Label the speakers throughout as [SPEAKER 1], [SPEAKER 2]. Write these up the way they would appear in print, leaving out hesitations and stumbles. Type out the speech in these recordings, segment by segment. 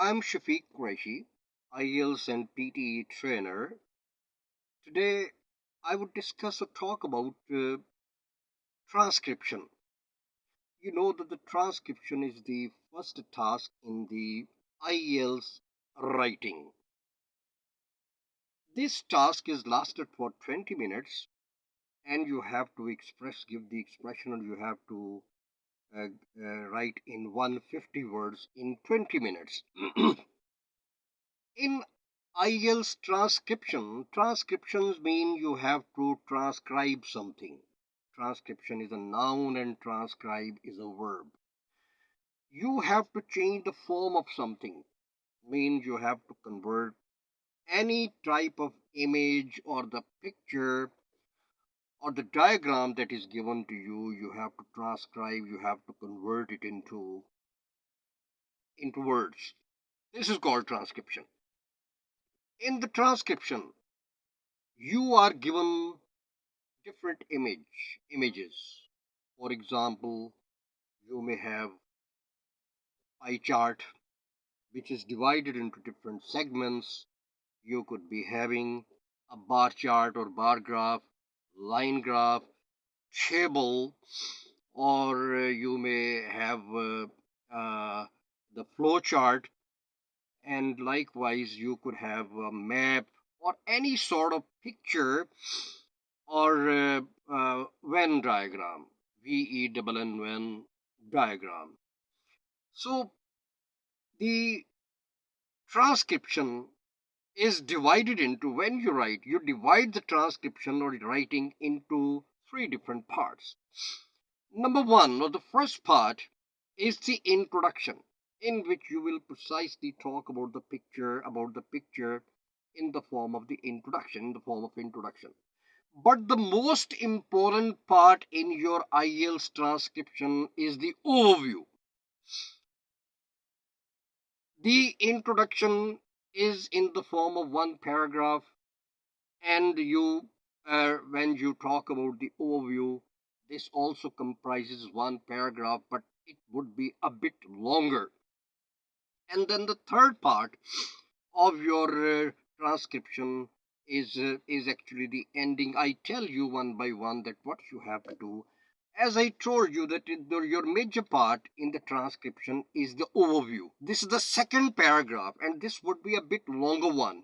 [SPEAKER 1] I'm Shafiq Qureshi, IELTS and PTE trainer. Today, I would discuss or talk about transcription. You know that the transcription is the first task in the IELTS writing. This task is lasted for 20 minutes, and you have to give the expression, and you have to write in 150 words in 20 minutes. In IELTS transcriptions mean you have to transcribe something. Transcription is a noun and transcribe is a verb. You have to change the form of something. Means you have to convert any type of image or the picture or the diagram that is given to you. You have to transcribe, you have to convert it into words. This is called transcription. In the transcription, you are given different images. For example, you may have pie chart which is divided into different segments. You could be having a bar chart or bar graph, line graph, table, or you may have the flow chart, and likewise you could have a map or any sort of picture or Venn diagram, Venn diagram. So the transcription is divided into, when you write, you divide the transcription or writing into three different parts. Number one, or the first part, is the introduction, in which you will precisely talk about the picture in the form of introduction. But the most important part in your IELTS transcription is the overview. The introduction is in the form of one paragraph, and when you talk about the overview, this also comprises one paragraph, but it would be a bit longer. And then the third part of your transcription is actually the ending. I tell you one by one that what you have to do. As I told you that your major part in the transcription is the overview. This is the second paragraph, and this would be a bit longer one.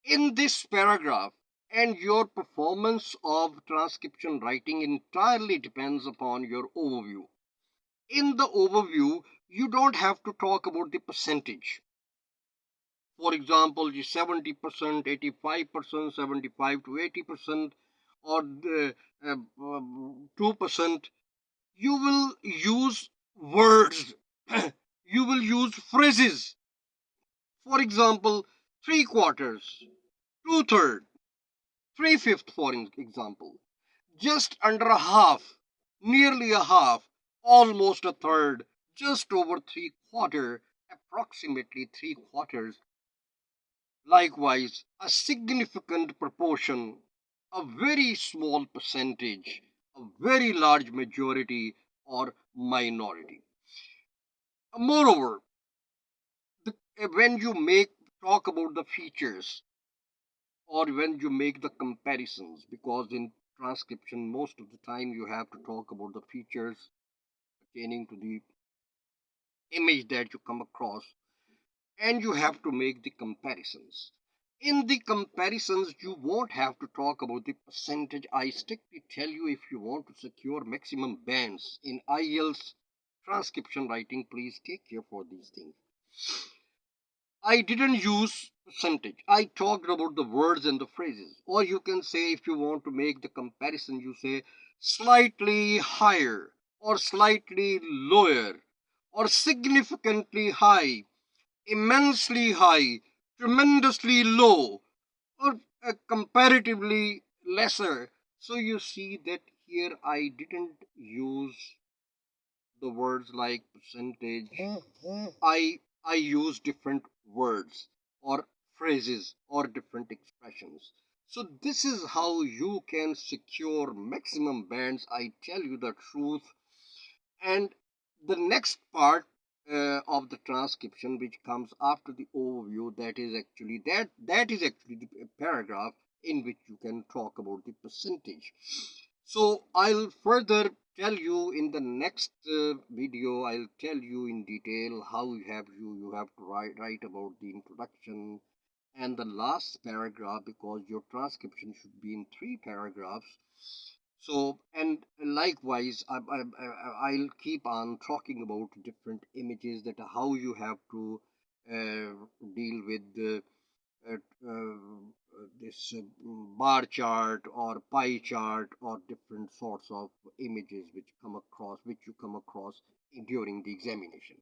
[SPEAKER 1] In this paragraph, and your performance of transcription writing entirely depends upon your overview. In the overview, you don't have to talk about the percentage. For example, 70%, 85%, 75 to 80%, or 2%. You will use words. You will use phrases. For example, 3/4, 2/3, 3/5, for example. Just under a half, nearly a half, almost a third, just over 3/4, approximately 3/4. Likewise, a significant proportion, a very small percentage, a very large majority, or minority. Moreover, when you talk about the features, or when you make the comparisons, because in transcription most of the time you have to talk about the features pertaining to the image that you come across, and you have to make the comparisons. In the comparisons, you won't have to talk about the percentage. I strictly tell you, if you want to secure maximum bands in IELTS transcription writing, please take care for these things. I didn't use percentage. I talked about the words and the phrases. Or you can say, if you want to make the comparison, you say slightly higher, or slightly lower, or significantly high, immensely high, tremendously low, or comparatively lesser. So you see that here I didn't use the words like percentage. I use different words or phrases or different expressions. So this is how you can secure maximum bands. I tell you the truth. And the next part of the transcription, which comes after the overview, that is actually the paragraph in which you can talk about the percentage. So I'll further tell you in the next video. I'll tell you in detail how you have to write about the introduction and the last paragraph, because your transcription should be in 3 paragraphs. So, and likewise, I'll keep on talking about different images, that how you have to deal with uh, uh, this bar chart or pie chart or different sorts of images which you come across during the examination.